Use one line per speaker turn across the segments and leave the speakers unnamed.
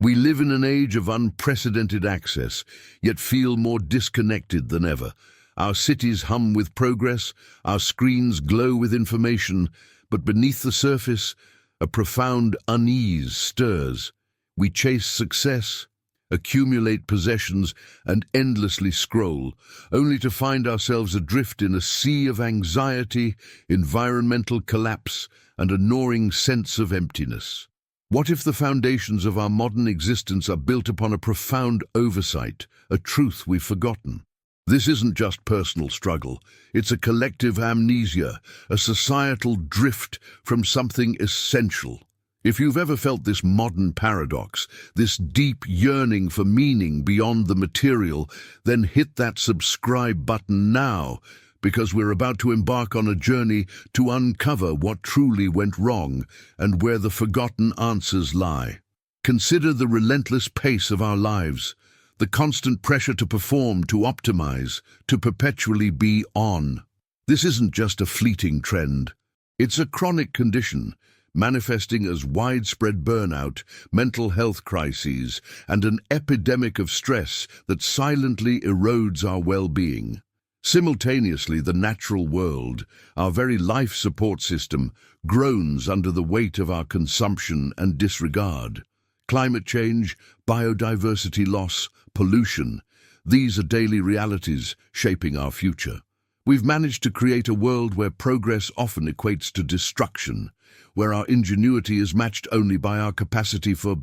We live in an age of unprecedented access, yet feel more disconnected than ever. Our cities hum with progress, our screens glow with information, but beneath the surface, a profound unease stirs. We chase success, accumulate possessions, and endlessly scroll, only to find ourselves adrift in a sea of anxiety, environmental collapse, and a gnawing sense of emptiness. What if the foundations of our modern existence are built upon a profound oversight, a truth we've forgotten? This isn't just personal struggle, it's a collective amnesia, a societal drift from something essential. If you've ever felt this modern paradox, this deep yearning for meaning beyond the material, then hit that subscribe button now, because we're about to embark on a journey to uncover what truly went wrong and where the forgotten answers lie. Consider the relentless pace of our lives, the constant pressure to perform, to optimize, to perpetually be on. This isn't just a fleeting trend. It's a chronic condition, manifesting as widespread burnout, mental health crises, and an epidemic of stress that silently erodes our well-being. Simultaneously, the natural world, our very life support system, groans under the weight of our consumption and disregard. Climate change, biodiversity loss, pollution, these are daily realities shaping our future. We've managed to create a world where progress often equates to destruction, where our ingenuity is matched only by our capacity for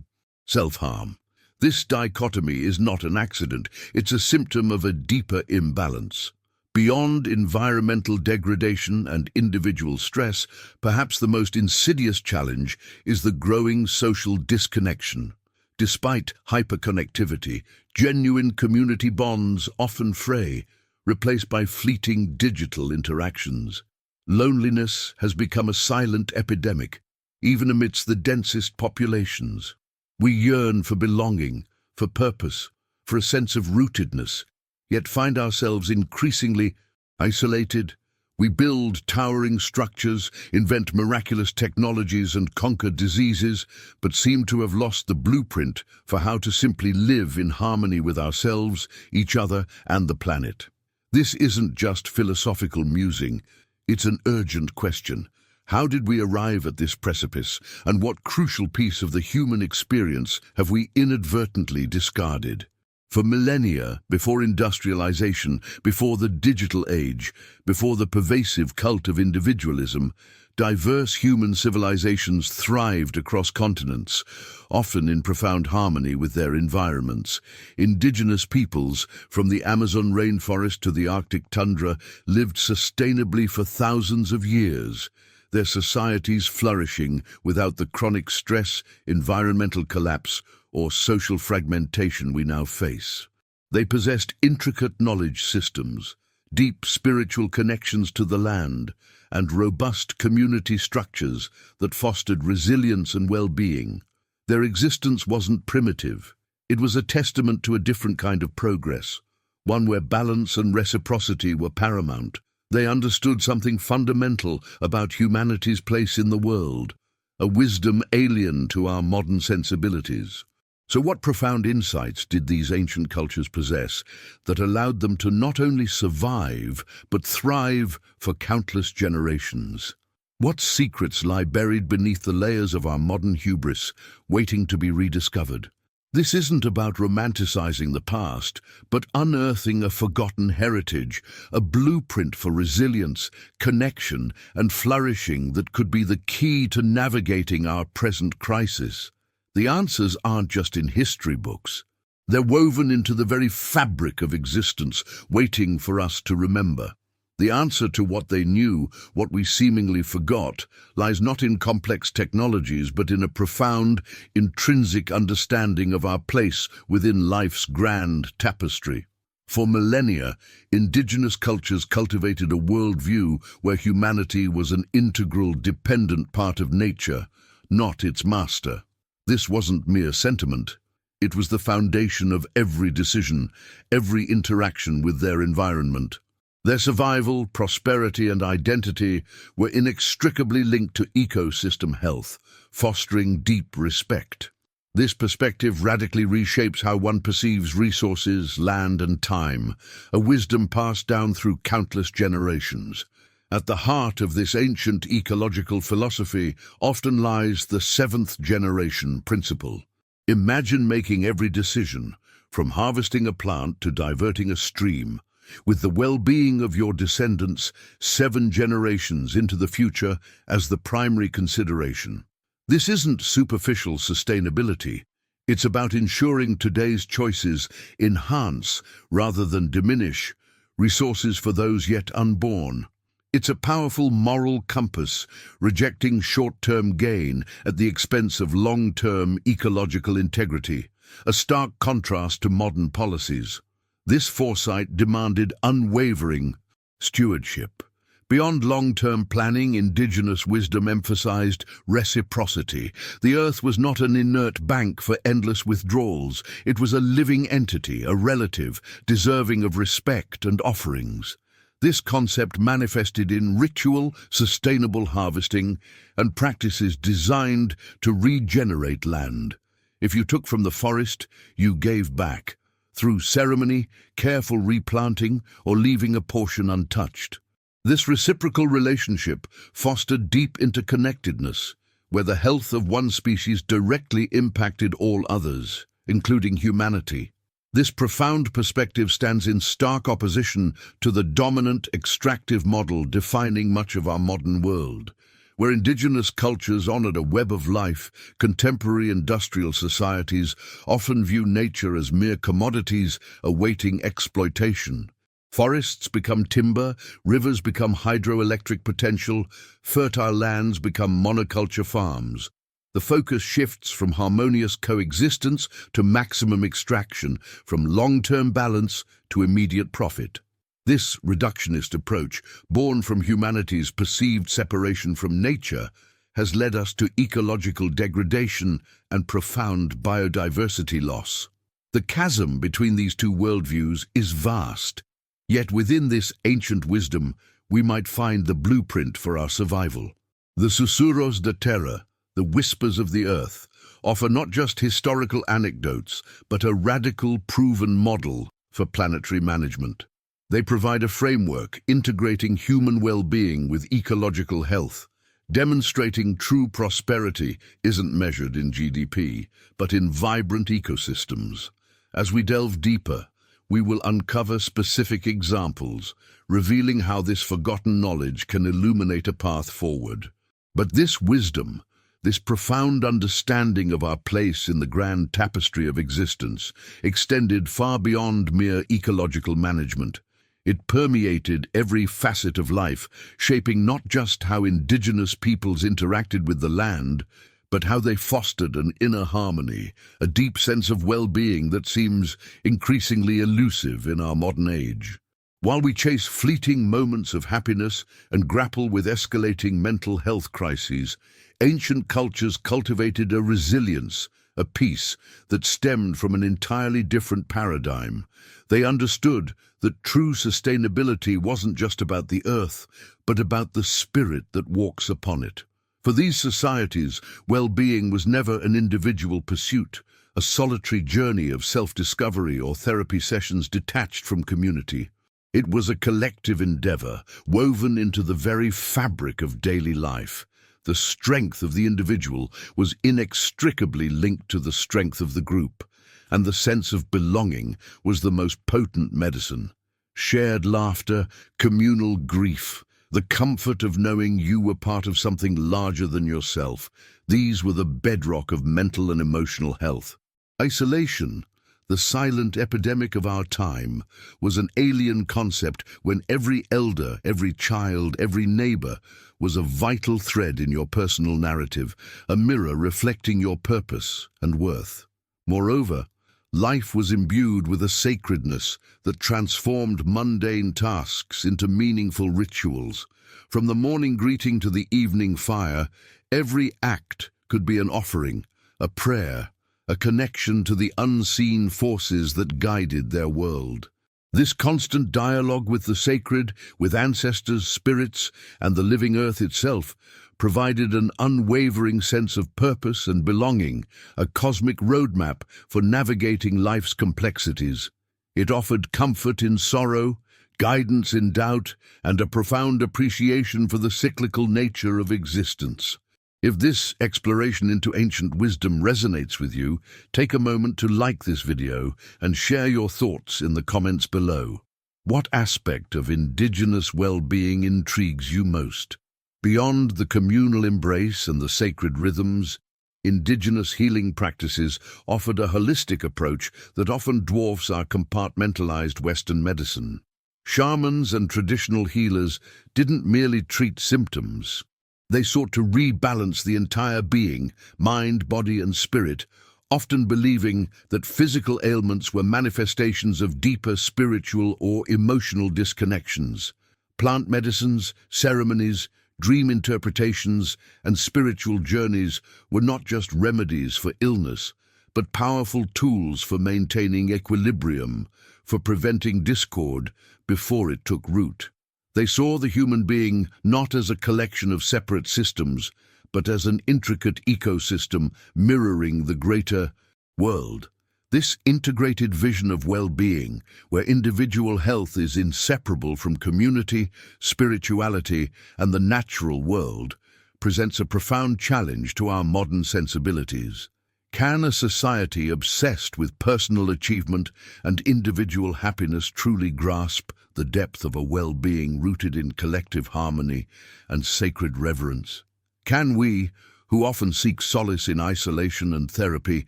self-harm. This dichotomy is not an accident, it's a symptom of a deeper imbalance. Beyond environmental degradation and individual stress, perhaps the most insidious challenge is the growing social disconnection. Despite hyperconnectivity, genuine community bonds often fray, replaced by fleeting digital interactions. Loneliness has become a silent epidemic, even amidst the densest populations. We yearn for belonging, for purpose, for a sense of rootedness, yet find ourselves increasingly isolated. We build towering structures, invent miraculous technologies, and conquer diseases, but seem to have lost the blueprint for how to simply live in harmony with ourselves, each other, and the planet. This isn't just philosophical musing, it's an urgent question. How did we arrive at this precipice, and what crucial piece of the human experience have we inadvertently discarded? For millennia, before industrialization, before the digital age, before the pervasive cult of individualism, diverse human civilizations thrived across continents, often in profound harmony with their environments. Indigenous peoples, from the Amazon rainforest to the Arctic tundra, lived sustainably for thousands of years, their societies flourishing without the chronic stress, environmental collapse, or social fragmentation we now face. They possessed intricate knowledge systems, deep spiritual connections to the land, and robust community structures that fostered resilience and well-being. Their existence wasn't primitive. It was a testament to a different kind of progress, one where balance and reciprocity were paramount. They understood something fundamental about humanity's place in the world, a wisdom alien to our modern sensibilities. So what profound insights did these ancient cultures possess that allowed them to not only survive, but thrive for countless generations? What secrets lie buried beneath the layers of our modern hubris, waiting to be rediscovered? This isn't about romanticizing the past, but unearthing a forgotten heritage, a blueprint for resilience, connection, and flourishing that could be the key to navigating our present crisis. The answers aren't just in history books. They're woven into the very fabric of existence, waiting for us to remember. The answer to what they knew, what we seemingly forgot, lies not in complex technologies, but in a profound, intrinsic understanding of our place within life's grand tapestry. For millennia, indigenous cultures cultivated a worldview where humanity was an integral, dependent part of nature, not its master. This wasn't mere sentiment. It was the foundation of every decision, every interaction with their environment. Their survival, prosperity, and identity were inextricably linked to ecosystem health, fostering deep respect. This perspective radically reshapes how one perceives resources, land, and time, a wisdom passed down through countless generations. At the heart of this ancient ecological philosophy often lies the seventh generation principle. Imagine making every decision, from harvesting a plant to diverting a stream, with the well-being of your descendants 7 generations into the future as the primary consideration. This isn't superficial sustainability. It's about ensuring today's choices enhance rather than diminish resources for those yet unborn. It's a powerful moral compass, rejecting short-term gain at the expense of long-term ecological integrity, a stark contrast to modern policies. This foresight demanded unwavering stewardship. Beyond long-term planning, indigenous wisdom emphasized reciprocity. The earth was not an inert bank for endless withdrawals. It was a living entity, a relative, deserving of respect and offerings. This concept manifested in ritual, sustainable harvesting and practices designed to regenerate land. If you took from the forest, you gave back, through ceremony, careful replanting, or leaving a portion untouched. This reciprocal relationship fostered deep interconnectedness, where the health of one species directly impacted all others, including humanity. This profound perspective stands in stark opposition to the dominant extractive model defining much of our modern world. Where indigenous cultures honored a web of life, contemporary industrial societies often view nature as mere commodities awaiting exploitation. Forests become timber, rivers become hydroelectric potential, fertile lands become monoculture farms. The focus shifts from harmonious coexistence to maximum extraction, from long-term balance to immediate profit. This reductionist approach, born from humanity's perceived separation from nature, has led us to ecological degradation and profound biodiversity loss. The chasm between these two worldviews is vast. Yet within this ancient wisdom, we might find the blueprint for our survival. The susurros de terra, the whispers of the earth, offer not just historical anecdotes, but a radical, proven model for planetary management. They provide a framework integrating human well-being with ecological health, demonstrating true prosperity isn't measured in GDP, but in vibrant ecosystems. As we delve deeper, we will uncover specific examples, revealing how this forgotten knowledge can illuminate a path forward. But this wisdom, this profound understanding of our place in the grand tapestry of existence, extended far beyond mere ecological management. It permeated every facet of life, shaping not just how indigenous peoples interacted with the land, but how they fostered an inner harmony, a deep sense of well-being that seems increasingly elusive in our modern age. While we chase fleeting moments of happiness and grapple with escalating mental health crises, ancient cultures cultivated a resilience, a peace that stemmed from an entirely different paradigm. They understood that true sustainability wasn't just about the earth, but about the spirit that walks upon it. For these societies, well-being was never an individual pursuit, a solitary journey of self-discovery or therapy sessions detached from community. It was a collective endeavor, woven into the very fabric of daily life. The strength of the individual was inextricably linked to the strength of the group, and the sense of belonging was the most potent medicine. Shared laughter, communal grief, the comfort of knowing you were part of something larger than yourself. These were the bedrock of mental and emotional health. Isolation, the silent epidemic of our time, was an alien concept when every elder, every child, every neighbor was a vital thread in your personal narrative, a mirror reflecting your purpose and worth. Moreover, life was imbued with a sacredness that transformed mundane tasks into meaningful rituals. From the morning greeting to the evening fire, every act could be an offering, a prayer, a connection to the unseen forces that guided their world. This constant dialogue with the sacred, with ancestors, spirits, and the living earth itself, provided an unwavering sense of purpose and belonging, a cosmic roadmap for navigating life's complexities. It offered comfort in sorrow, guidance in doubt, and a profound appreciation for the cyclical nature of existence. If this exploration into ancient wisdom resonates with you, take a moment to like this video and share your thoughts in the comments below. What aspect of indigenous well-being intrigues you most? Beyond the communal embrace and the sacred rhythms, indigenous healing practices offered a holistic approach that often dwarfs our compartmentalized Western medicine. Shamans and traditional healers didn't merely treat symptoms. They sought to rebalance the entire being, mind, body, and spirit, often believing that physical ailments were manifestations of deeper spiritual or emotional disconnections. Plant medicines, ceremonies, dream interpretations, and spiritual journeys were not just remedies for illness, but powerful tools for maintaining equilibrium, for preventing discord before it took root. They saw the human being not as a collection of separate systems, but as an intricate ecosystem mirroring the greater world. This integrated vision of well-being, where individual health is inseparable from community, spirituality, and the natural world, presents a profound challenge to our modern sensibilities. Can a society obsessed with personal achievement and individual happiness truly grasp the depth of a well-being rooted in collective harmony and sacred reverence? Can we, who often seek solace in isolation and therapy,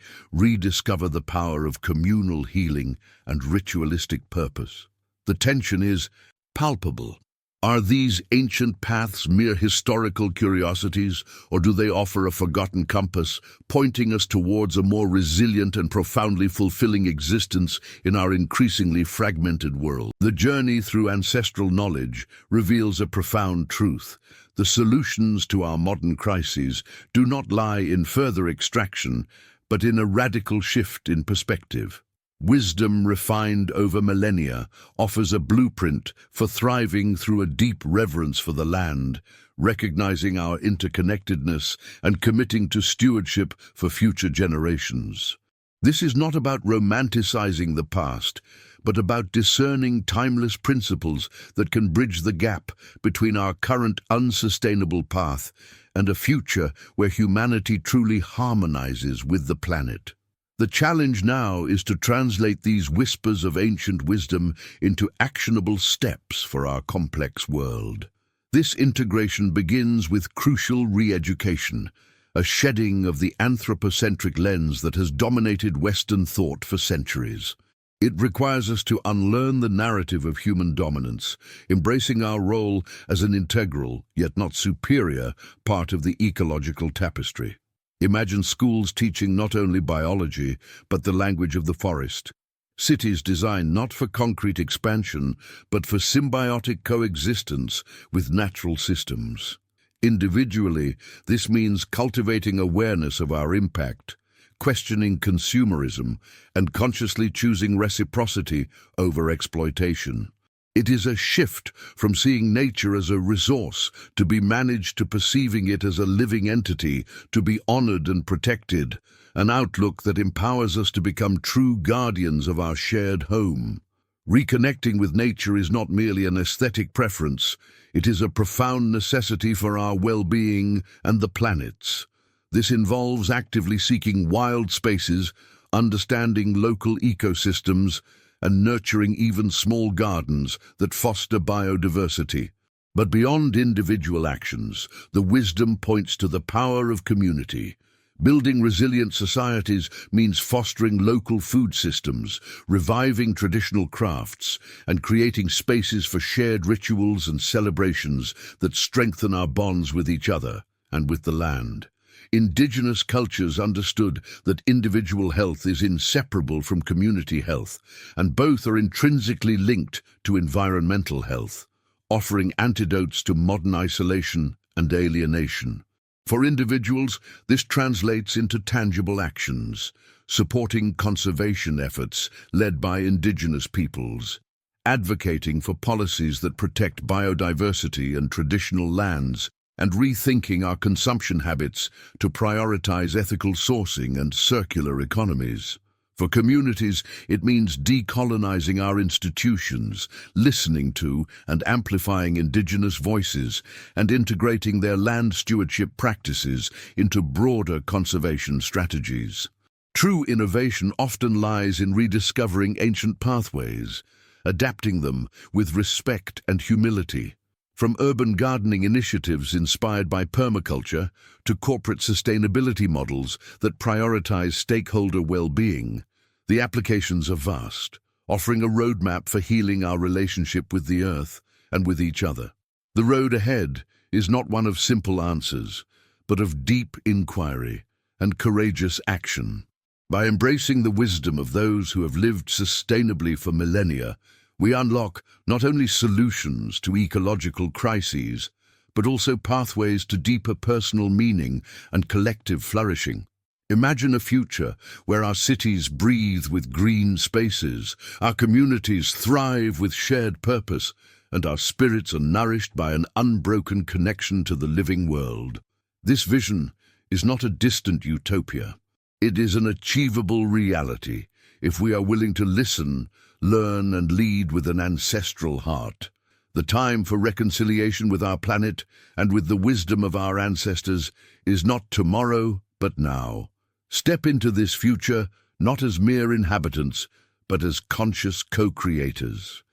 rediscover the power of communal healing and ritualistic purpose? The tension is palpable. Are these ancient paths mere historical curiosities, or do they offer a forgotten compass, pointing us towards a more resilient and profoundly fulfilling existence in our increasingly fragmented world? The journey through ancestral knowledge reveals a profound truth. The solutions to our modern crises do not lie in further extraction, but in a radical shift in perspective. Wisdom refined over millennia offers a blueprint for thriving through a deep reverence for the land, recognizing our interconnectedness and committing to stewardship for future generations. This is not about romanticizing the past, but about discerning timeless principles that can bridge the gap between our current unsustainable path and a future where humanity truly harmonizes with the planet. The challenge now is to translate these whispers of ancient wisdom into actionable steps for our complex world. This integration begins with crucial re-education, a shedding of the anthropocentric lens that has dominated Western thought for centuries. It requires us to unlearn the narrative of human dominance, embracing our role as an integral, yet not superior, part of the ecological tapestry. Imagine schools teaching not only biology, but the language of the forest. Cities designed not for concrete expansion, but for symbiotic coexistence with natural systems. Individually, this means cultivating awareness of our impact, questioning consumerism, and consciously choosing reciprocity over exploitation. It is a shift from seeing nature as a resource to be managed to perceiving it as a living entity, to be honored and protected, an outlook that empowers us to become true guardians of our shared home. Reconnecting with nature is not merely an aesthetic preference, it is a profound necessity for our well-being and the planet's. This involves actively seeking wild spaces, understanding local ecosystems, and nurturing even small gardens that foster biodiversity. But beyond individual actions, the wisdom points to the power of community. Building resilient societies means fostering local food systems, reviving traditional crafts, and creating spaces for shared rituals and celebrations that strengthen our bonds with each other and with the land. Indigenous cultures understood that individual health is inseparable from community health, and both are intrinsically linked to environmental health, offering antidotes to modern isolation and alienation. For individuals, this translates into tangible actions, supporting conservation efforts led by indigenous peoples, advocating for policies that protect biodiversity and traditional lands, and rethinking our consumption habits to prioritize ethical sourcing and circular economies. For communities, it means decolonizing our institutions, listening to and amplifying Indigenous voices, and integrating their land stewardship practices into broader conservation strategies. True innovation often lies in rediscovering ancient pathways, adapting them with respect and humility. From urban gardening initiatives inspired by permaculture to corporate sustainability models that prioritize stakeholder well-being, the applications are vast, offering a roadmap for healing our relationship with the earth and with each other. The road ahead is not one of simple answers, but of deep inquiry and courageous action. By embracing the wisdom of those who have lived sustainably for millennia, we unlock not only solutions to ecological crises, but also pathways to deeper personal meaning and collective flourishing. Imagine a future where our cities breathe with green spaces, our communities thrive with shared purpose, and our spirits are nourished by an unbroken connection to the living world. This vision is not a distant utopia. It is an achievable reality if we are willing to listen, learn, and lead with an ancestral heart. The time for reconciliation with our planet and with the wisdom of our ancestors is not tomorrow, but now. Step into this future not as mere inhabitants, but as conscious co-creators.